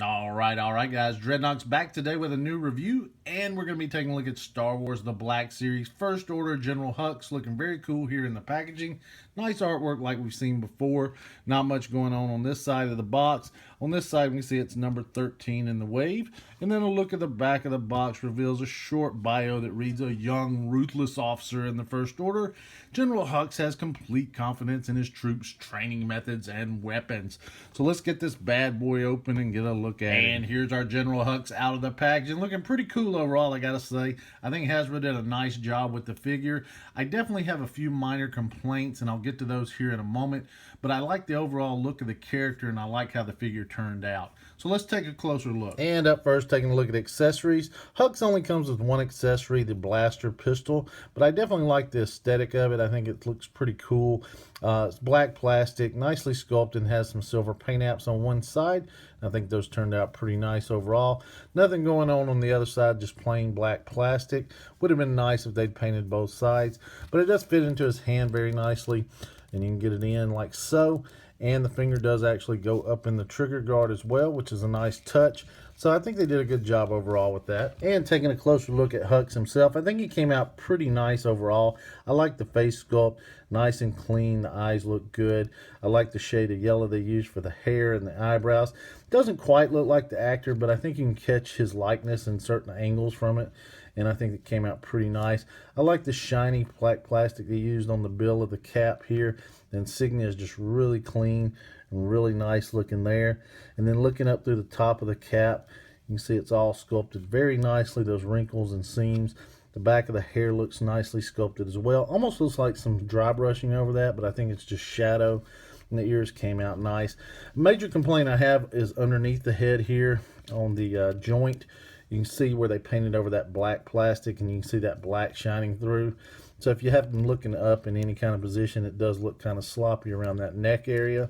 All right, guys. Dreadnought's back today with a new review, and we're going to be taking a look at Star Wars The Black Series First Order General Hux. Looking very cool here in the packaging. Nice artwork like we've seen before. Not much going on this side of the box. On this side, we can see it's number 13 in the wave. And then a look at the back of the box reveals a short bio that reads, a young, ruthless officer in the First Order. General Hux has complete confidence in his troops' training methods and weapons. So let's get this bad boy open and get a look at it. And here's our General Hux out of the packaging. Looking pretty cool overall, I gotta say. I think Hasbro did a nice job with the figure. I definitely have a few minor complaints, and I'll get to those here in a moment. But I like the overall look of the character, and I like how the figure turned out. So let's take a closer look. And up first, taking a look at accessories. Hux only comes with one accessory, the blaster pistol. But I definitely like the aesthetic of it. I think it looks pretty cool. It's black plastic, nicely sculpted, and has some silver paint apps on one side. I think those turned out pretty nice overall. Nothing going on the other side, just plain black plastic. Would have been nice if they'd painted both sides. But it does fit into his hand very nicely. And you can get it in like so. And the finger does actually go up in the trigger guard as well, which is a nice touch. So I think they did a good job overall with that. And taking a closer look at Hux himself, I think he came out pretty nice overall. I like the face sculpt, nice and clean. The eyes look good. I like the shade of yellow they used for the hair and the eyebrows. Doesn't quite look like the actor, but I think you can catch his likeness in certain angles from it. And I think it came out pretty nice. I like the shiny black plastic they used on the bill of the cap here. The insignia is just really clean and really nice looking there. And then looking up through the top of the cap, you can see it's all sculpted very nicely, those wrinkles and seams. The back of the hair looks nicely sculpted as well. Almost looks like some dry brushing over that, but I think it's just shadow. And the ears came out nice. Major complaint I have is underneath the head here on the joint. You can see where they painted over that black plastic, and you can see that black shining through. So if you have them looking up in any kind of position, it does look kind of sloppy around that neck area.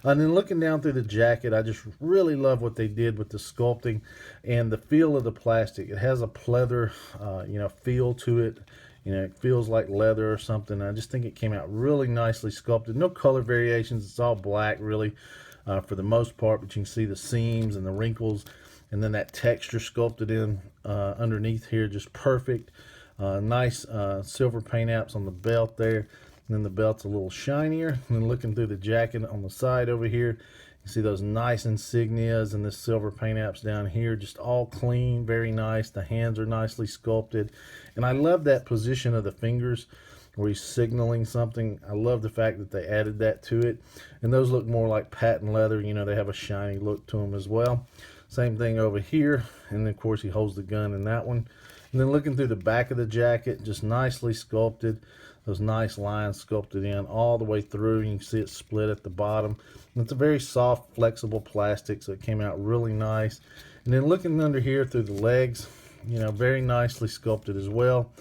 And then looking down through the jacket, I just really love what they did with the sculpting and the feel of the plastic. It has a pleather, feel to it. It feels like leather or something. I just think it came out really nicely sculpted. No color variations. It's all black, really, for the most part. But you can see the seams and the wrinkles. And then that texture sculpted in underneath here, just perfect. Nice silver paint apps on the belt there. And then the belt's a little shinier. And then looking through the jacket on the side over here, you see those nice insignias and this silver paint apps down here. Just all clean, very nice. The hands are nicely sculpted. And I love that position of the fingers where he's signaling something. I love the fact that they added that to it. And those look more like patent leather. They have a shiny look to them as well. Same thing over here, and then of course he holds the gun in that one. And then looking through the back of the jacket, just nicely sculpted. Those nice lines sculpted in all the way through. You can see it split at the bottom. And it's a very soft, flexible plastic, so it came out really nice. And then looking under here through the legs, very nicely sculpted as well.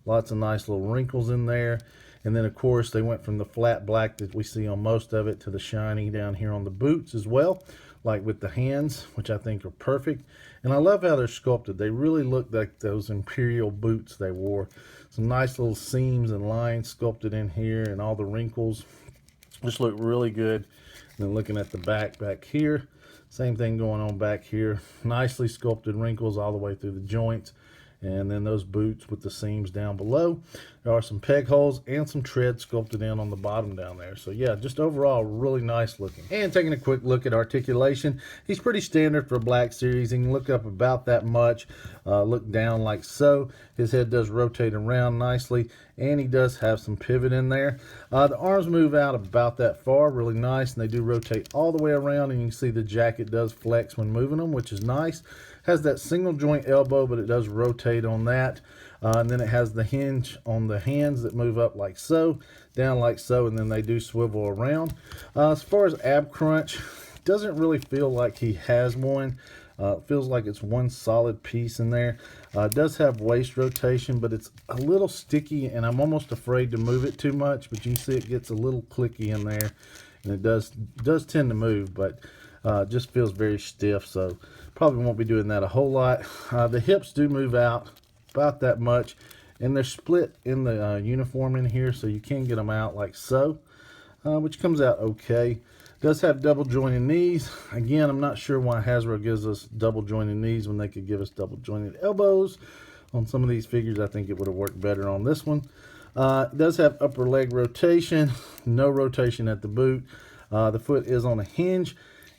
Lots of nice little wrinkles in there. And then of course they went from the flat black that we see on most of it to the shiny down here on the boots as well, like with the hands, which I think are perfect. And I love how they're sculpted. They really look like those Imperial boots they wore. Some nice little seams and lines sculpted in here, and all the wrinkles just look really good. And then looking at the back here, same thing going on back here. Nicely sculpted wrinkles all the way through the joints. And then those boots with the seams down below. There are some peg holes and some tread sculpted in on the bottom down there. So yeah, just overall really nice looking. And taking a quick look at articulation, he's pretty standard for a Black Series. He can look up about that much, look down like so. His head does rotate around nicely, and he does have some pivot in there. The arms move out about that far, really nice, and they do rotate all the way around, and you can see the jacket does flex when moving them, which is nice. Has that single joint elbow, but it does rotate on that. And then it has the hinge on the hands that move up like so, down like so, and then they do swivel around. As far as ab crunch, doesn't really feel like he has one. It feels like it's one solid piece in there. It does have waist rotation, but it's a little sticky, and I'm almost afraid to move it too much. But you can see it gets a little clicky in there, and it does tend to move, but just feels very stiff. So probably won't be doing that a whole lot. The hips do move out about that much, and they're split in the uniform in here, so you can get them out like so, which comes out okay. Does have double jointed knees. Again, I'm not sure why Hasbro gives us double jointed knees when they could give us double jointed elbows. On some of these figures, I think it would have worked better on this one. It does have upper leg rotation, no rotation at the boot. The foot is on a hinge,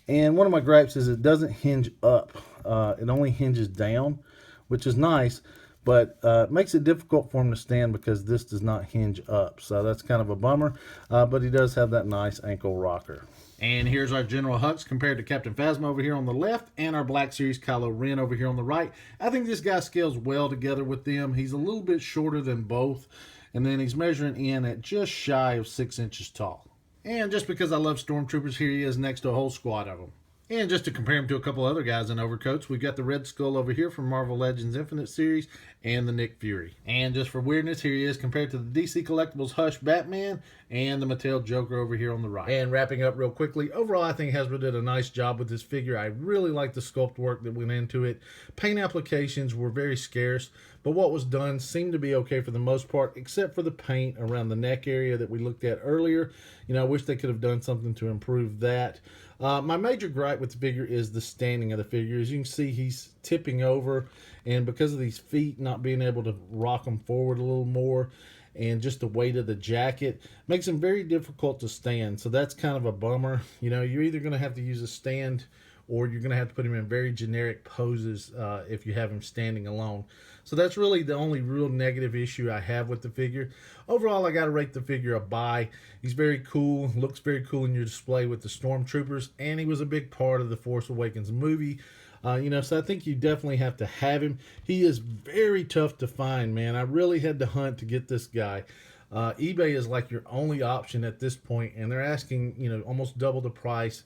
and one of my gripes is it doesn't hinge up. It only hinges down, which is nice, but it makes it difficult for him to stand because this does not hinge up. So that's kind of a bummer, but he does have that nice ankle rocker. And here's our General Hux compared to Captain Phasma over here on the left, and our Black Series Kylo Ren over here on the right. I think this guy scales well together with them. He's a little bit shorter than both, and then he's measuring in at just shy of 6 inches tall. And just because I love Stormtroopers, here he is next to a whole squad of them. And just to compare him to a couple other guys in overcoats, we've got the Red Skull over here from Marvel Legends Infinite series and the Nick Fury. And just for weirdness, here he is compared to the DC Collectibles Hush Batman and the Mattel Joker over here on the right. And wrapping up real quickly, overall I think Hasbro did a nice job with this figure. I really like the sculpt work that went into it. Paint applications were very scarce, but what was done seemed to be okay for the most part, except for the paint around the neck area that we looked at earlier. You know, I wish they could have done something to improve that. My major gripe with the figure is the standing of the figure. As you can see, he's tipping over, and because of these feet not being able to rock him forward a little more, and just the weight of the jacket makes him very difficult to stand. So that's kind of a bummer. You know, you're either going to have to use a stand, or you're going to have to put him in very generic poses if you have him standing alone. So that's really the only real negative issue I have with the figure. Overall, I got to rate the figure a buy. He's very cool, looks very cool in your display with the Stormtroopers, and he was a big part of the Force Awakens movie. You know, so I think you definitely have to have him. He is very tough to find, man. I really had to hunt to get this guy. eBay is like your only option at this point, and they're asking, you know, almost double the price.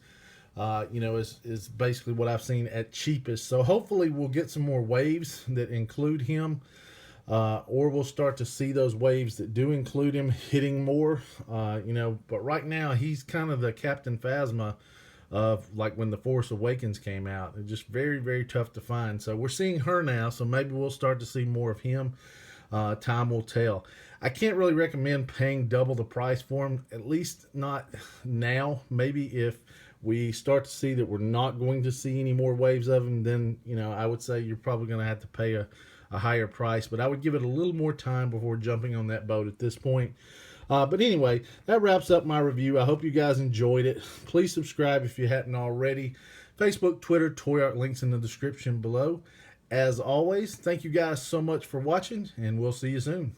You know, is basically what I've seen at cheapest. So hopefully we'll get some more waves that include him, or we'll start to see those waves that do include him hitting more. You know, but right now he's kind of the Captain Phasma of like when the Force Awakens came out. It's just very, very tough to find. So we're seeing her now, so maybe we'll start to see more of him. Time will tell. I can't really recommend paying double the price for him, at least not now. Maybe if we start to see that we're not going to see any more waves of him, then, you know, I would say you're probably going to have to pay a higher price. But I would give it a little more time before jumping on that boat at this point. But anyway, that wraps up my review. I hope you guys enjoyed it. Please subscribe if you hadn't already. Facebook, Twitter, Toy Art links in the description below. As always, thank you guys so much for watching, and we'll see you soon.